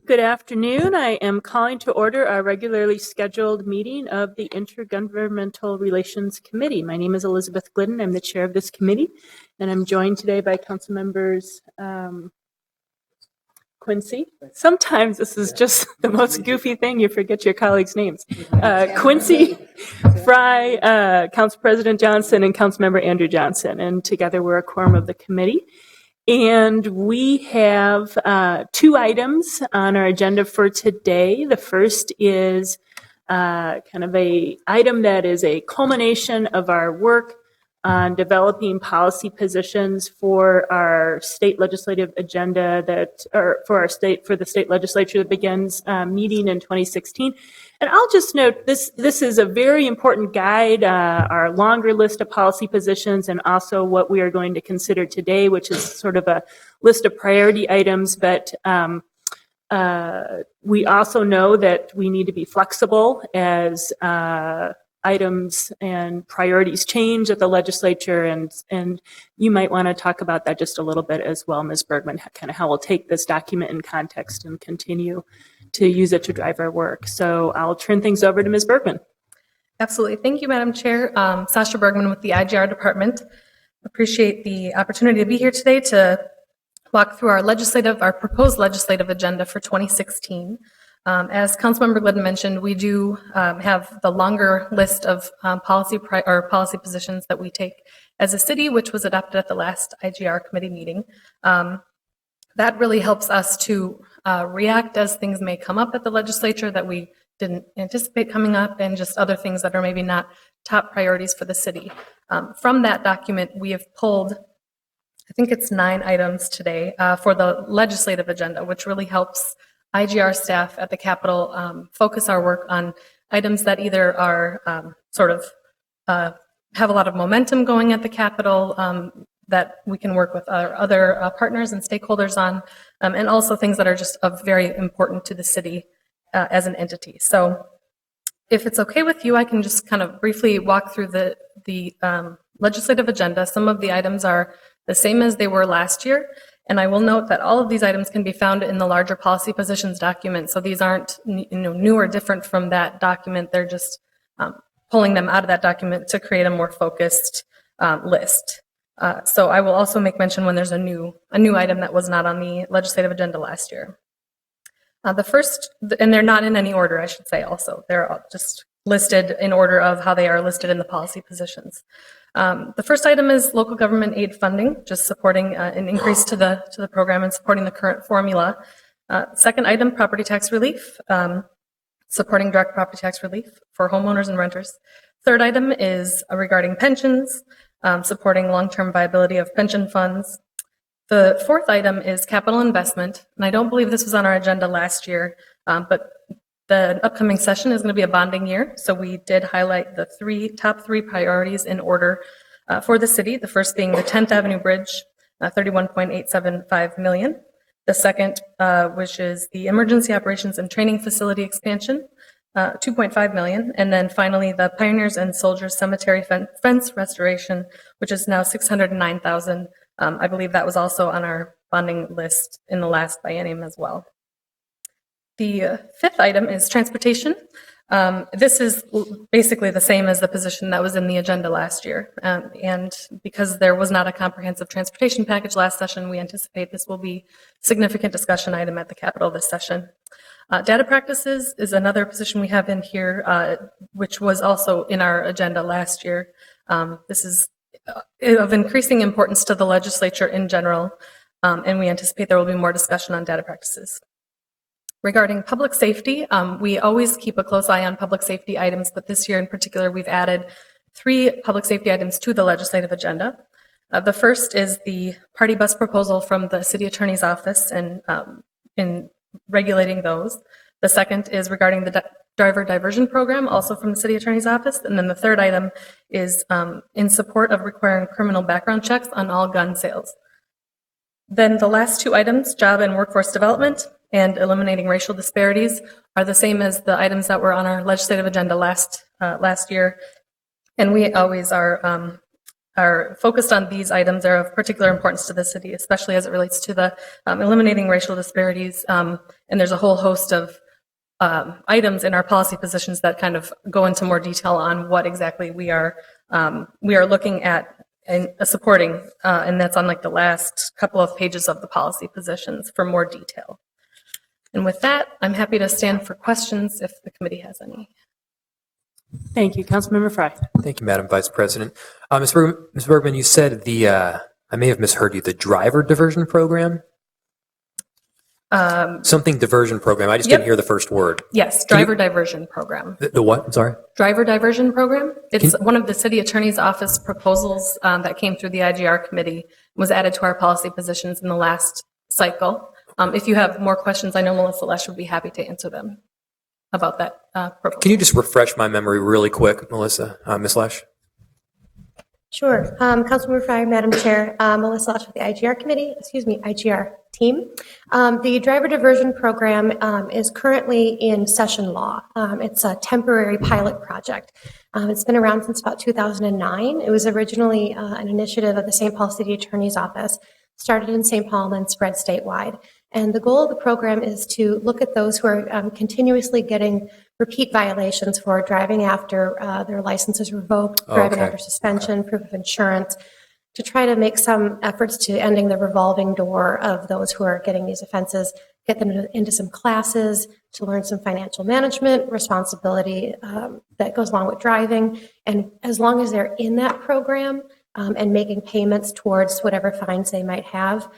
Good afternoon. I am calling to order our regularly scheduled meeting of the Intergovernmental Relations Committee. My name is Elizabeth Glidden. I'm the chair of this committee, and I'm joined today by council members Quincy. Sometimes this is just the most goofy thing. You forget your colleagues' names. Quincy, Fry, Council President Johnson, and Councilmember Andrew Johnson. And together we're a quorum of the committee. And we have two items on our agenda for today. The first is kind of a item that is a culmination of our work on developing policy positions for our state legislative agenda for the state legislature that begins meeting in 2016. And I'll just note this is a very important guide, our longer list of policy positions, and also what we are going to consider today, which is sort of a list of priority items. But we also know that we need to be flexible as items and priorities change at the legislature, and you might want to talk about that just a little bit as well, Ms. Bergman, kind of how we'll take this document in context and continue to use it to drive our work. So I'll turn things over to Ms. Bergman. Absolutely. Thank you, Madam Chair. Sasha Bergman with the IGR Department. Appreciate the opportunity to be here today to walk through our proposed legislative agenda for 2016. As Councilmember Glidden mentioned, we do have the longer list of policy positions that we take as a city, which was adopted at the last IGR committee meeting. That really helps us to react as things may come up at the legislature that we didn't anticipate coming up, and just other things that are maybe not top priorities for the city. From that document, we have pulled, I think it's 9 items today for the legislative agenda, which really helps IGR staff at the Capitol focus our work on items that either are have a lot of momentum going at the Capitol that we can work with our other partners and stakeholders on, and also things that are just very important to the city as an entity. So if it's okay with you, I can just kind of briefly walk through the legislative agenda. Some of the items are the same as they were last year. And I will note that all of these items can be found in the larger policy positions document. So these aren't new or different from that document. They're just pulling them out of that document to create a more focused list. So I will also make mention when there's a new item that was not on the legislative agenda last year. The first, and they're not in any order, I should say also. They're just listed in order of how they are listed in the policy positions. The first item is local government aid funding, just supporting an increase to the program and supporting the current formula. Second item, property tax relief, supporting direct property tax relief for homeowners and renters. Third item is regarding pensions, supporting long-term viability of pension funds. The fourth item is capital investment, and I don't believe this was on our agenda last year, but the upcoming session is going to be a bonding year, so we did highlight the top three priorities in order for the city. The first being the 10th Avenue Bridge, $31.875 million. The second, which is the Emergency Operations and Training Facility expansion, $2.5 million. And then finally, the Pioneers and Soldiers Cemetery fence restoration, which is now $609,000. I believe that was also on our bonding list in the last biennium as well. The fifth item is transportation. This is basically the same as the position that was in the agenda last year. And because there was not a comprehensive transportation package last session, we anticipate this will be a significant discussion item at the Capitol this session. Data practices is another position we have in here, which was also in our agenda last year. This is of increasing importance to the legislature in general, and we anticipate there will be more discussion on data practices. Regarding public safety, we always keep a close eye on public safety items, but this year in particular, we've added 3 public safety items to the legislative agenda. The first is the party bus proposal from the city attorney's office and in regulating those. The second is regarding the driver diversion program, also from the city attorney's office. And then the third item is in support of requiring criminal background checks on all gun sales. Then the last 2 items, job and workforce development and eliminating racial disparities, are the same as the items that were on our legislative agenda last year. And we always are are focused on these items are of particular importance to the city, especially as it relates to the eliminating racial disparities. And there's a whole host of items in our policy positions that kind of go into more detail on what exactly we are looking at and supporting, and that's on like the last couple of pages of the policy positions for more detail. And with that, I'm happy to stand for questions if the committee has any. Thank you. Councilmember Fry. Thank you, Madam Vice President. Ms. Bergman, you said I may have misheard you, the driver diversion program? Something diversion program. I just didn't hear the first word. Yes, driver diversion program. The what? I'm sorry? Driver diversion program. It's one of the city attorney's office proposals that came through the IGR committee, was added to our policy positions in the last cycle. If you have more questions, I know Melissa Lesh would be happy to answer them about that proposal. Can you just refresh my memory really quick, Melissa, Ms. Lesh? Sure. Councilmember Fryer, Madam Chair, Melissa Lesh with the IGR team. The driver diversion program is currently in session law. It's a temporary pilot project. It's been around since about 2009. It was originally an initiative of the St. Paul City Attorney's Office, started in St. Paul and then spread statewide. And the goal of the program is to look at those who are continuously getting repeat violations for driving after their license is revoked, driving after suspension, proof of insurance, to try to make some efforts to ending the revolving door of those who are getting these offenses, get them into some classes to learn some financial management responsibility that goes along with driving. And as long as they're in that program and making payments towards whatever fines they might have,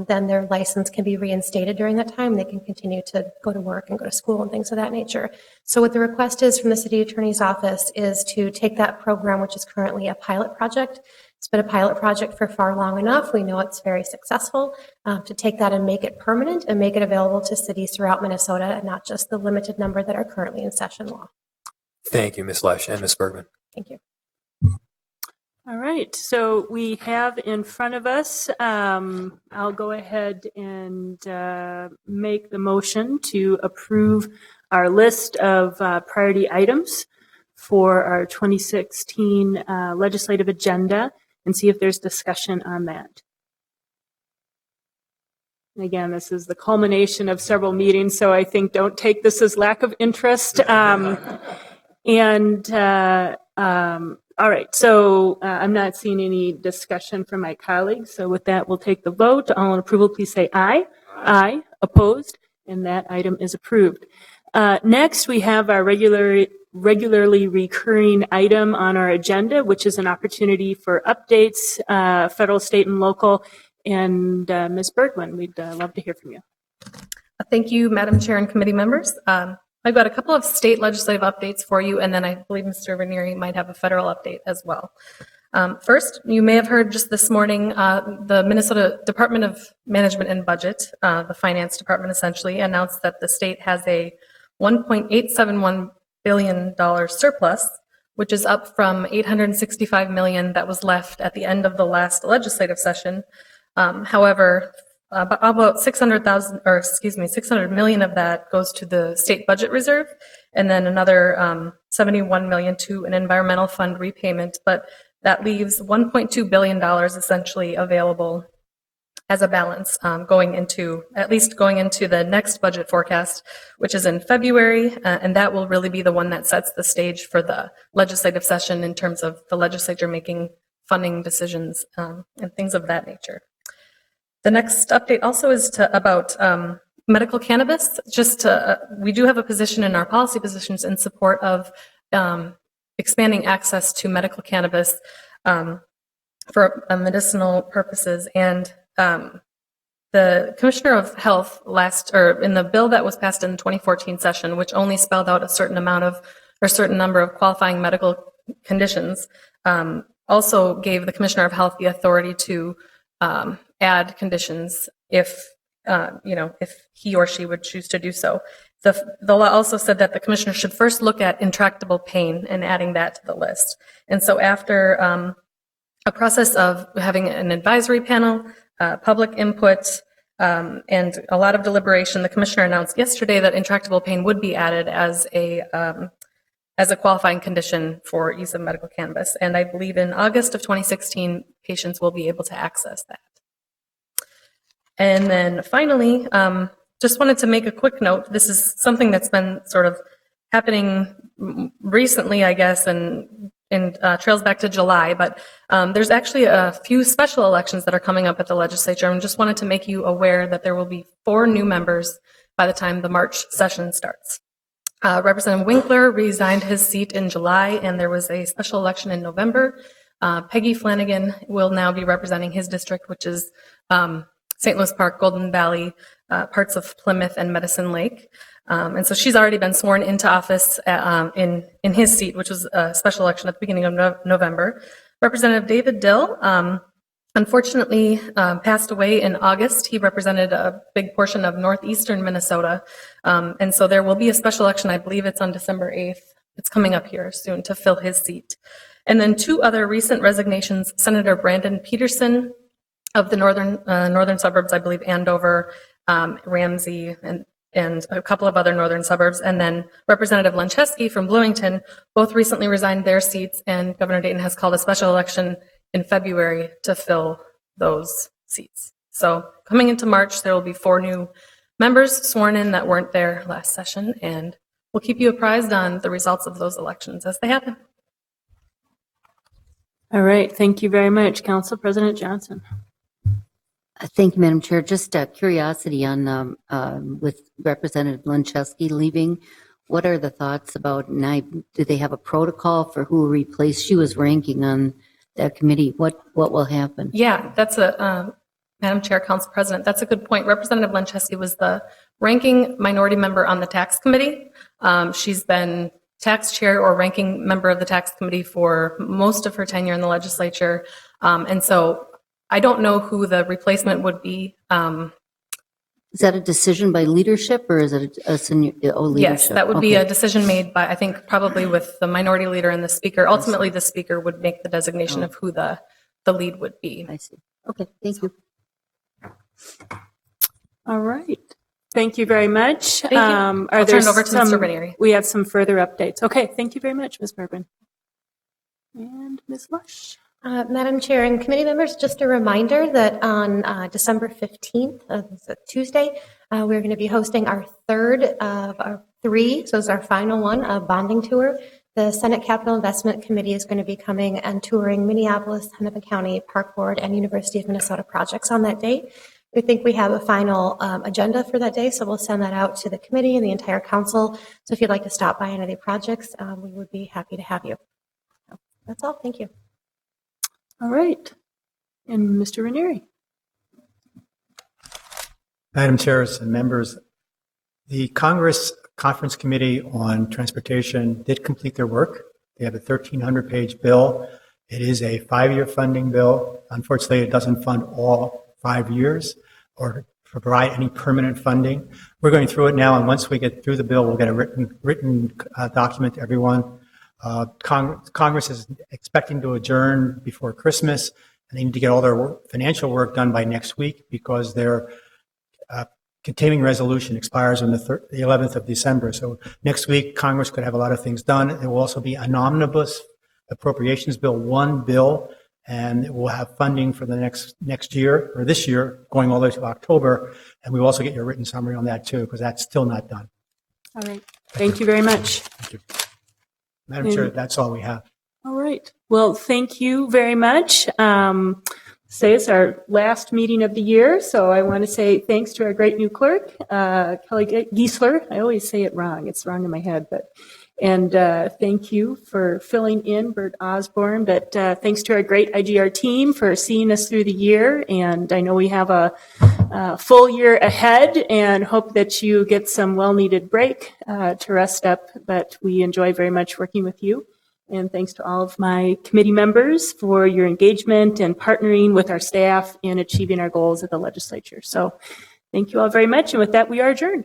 then their license can be reinstated during that time. They can continue to go to work and go to school and things of that nature. So what the request is from the city attorney's office is to take that program, which is currently a pilot project. It's been a pilot project for far long enough. We know it's very successful, to take that and make it permanent and make it available to cities throughout Minnesota and not just the limited number that are currently in session law. Thank you, Ms. Lesh and Ms. Bergman. Thank you. All right, so we have in front of us, I'll go ahead and make the motion to approve our list of priority items for our 2016 legislative agenda and see if there's discussion on that. And again, this is the culmination of several meetings, so I think don't take this as lack of interest. All right, so I'm not seeing any discussion from my colleagues. So with that, we'll take the vote. All in approval, please say aye. Aye. Opposed? And that item is approved. Next, we have our regularly recurring item on our agenda, which is an opportunity for updates, federal, state, and local. And Ms. Bergman, we'd love to hear from you. Thank you, Madam Chair and committee members. I've got a couple of state legislative updates for you, and then I believe Mr. Ranieri might have a federal update as well. First, you may have heard just this morning, the Minnesota Department of Management and Budget, the finance department essentially, announced that the state has a $1.871 billion surplus, which is up from $865 million that was left at the end of the last legislative session. However, about 600 million of that goes to the state budget reserve, and then another 71 million to an environmental fund repayment. But that leaves $1.2 billion essentially available as a balance going into the next budget forecast, which is in February, and that will really be the one that sets the stage for the legislative session in terms of the legislature making funding decisions and things of that nature. The next update also is about medical cannabis. We do have a position in our policy positions in support of expanding access to medical cannabis for medicinal purposes. And the Commissioner of Health in the bill that was passed in the 2014 session, which only spelled out a certain number of qualifying medical conditions, also gave the Commissioner of Health the authority to add conditions if he or she would choose to do so. The law also said that the commissioner should first look at intractable pain and adding that to the list. And so after a process of having an advisory panel, public input, and a lot of deliberation, the commissioner announced yesterday that intractable pain would be added as a as a qualifying condition for use of medical cannabis. And I believe in August of 2016, patients will be able to access that. And then finally, just wanted to make a quick note. This is something that's been sort of happening recently, I guess, and trails back to July, but there's actually a few special elections that are coming up at the legislature, and just wanted to make you aware that there will be 4 new members by the time the March session starts. Representative Winkler resigned his seat in July, and there was a special election in November. Peggy Flanagan will now be representing his district, which is St. Louis Park, Golden Valley, parts of Plymouth, and Medicine Lake. And so she's already been sworn into office in his seat, which was a special election at the beginning of November. Representative David Dill, unfortunately, passed away in August. He represented a big portion of northeastern Minnesota. And so there will be a special election, I believe it's on December 8th. It's coming up here soon to fill his seat. And then 2 other recent resignations, Senator Brandon Peterson of the northern suburbs, I believe Andover, Ramsey, and a couple of other northern suburbs, and then Representative Lencheski from Bloomington, both recently resigned their seats, and Governor Dayton has called a special election in February to fill those seats. So coming into March, there will be 4 new members sworn in that weren't there last session, and we'll keep you apprised on the results of those elections as they happen. All right. Thank you very much, Council President Johnson. Thank you, Madam Chair. Just a curiosity on with Representative Lencheski leaving. What are the thoughts about, do they have a protocol for who will replace? She was ranking on that committee. What will happen? Yeah, that's Madam Chair, Council President, that's a good point. Representative Lencheski was the ranking minority member on the tax committee. She's been tax chair or ranking member of the tax committee for most of her tenure in the legislature. And so I don't know who the replacement would be. Is that a decision by leadership, or is it a senior leadership? Yes, that would be a decision made by, I think, probably with the minority leader and the speaker. Ultimately, the speaker would make the designation of who the lead would be. I see. Okay, thank you. All right. Thank you very much. Thank you. I'll turn it over to Mr. Ranieri. We have some further updates. Okay. Thank you very much, Ms. Bergman. And Ms. Lush. Madam Chair and committee members, just a reminder that on December 15th, Tuesday, we're going to be hosting our third of our 3, so it's our final one, a bonding tour. The Senate Capital Investment Committee is going to be coming and touring Minneapolis, Hennepin County, Park Board, and University of Minnesota projects on that day. We think we have a final agenda for that day, so we'll send that out to the committee and the entire council. So if you'd like to stop by any of the projects, we would be happy to have you. So that's all. Thank you. All right. And Mr. Ranieri. Madam Chair and members, the Congress Conference Committee on Transportation did complete their work. They have a 1,300-page bill. It is a 5-year funding bill. Unfortunately, it doesn't fund all 5 years or provide any permanent funding. We're going through it now, and once we get through the bill, we'll get a written document to everyone. Congress is expecting to adjourn before Christmas, and they need to get all their financial work done by next week because their continuing resolution expires on the 11th of December. So next week, Congress could have a lot of things done. It will also be an omnibus appropriations bill, one bill, and it will have funding for the next year, or this year, going all the way to October. And we will also get your written summary on that, too, because that's still not done. All right. Thank you very much. Thank you. Madam Chair, that's all we have. All right. Well, thank you very much. Today is our last meeting of the year, so I want to say thanks to our great new clerk, Kelly Giesler. I always say it wrong. It's wrong in my head, and thank you for filling in, Bert Osborne. But thanks to our great IGR team for seeing us through the year. And I know we have a full year ahead and hope that you get some well-needed break to rest up. But we enjoy very much working with you. And thanks to all of my committee members for your engagement and partnering with our staff in achieving our goals at the legislature. So thank you all very much. And with that, we are adjourned.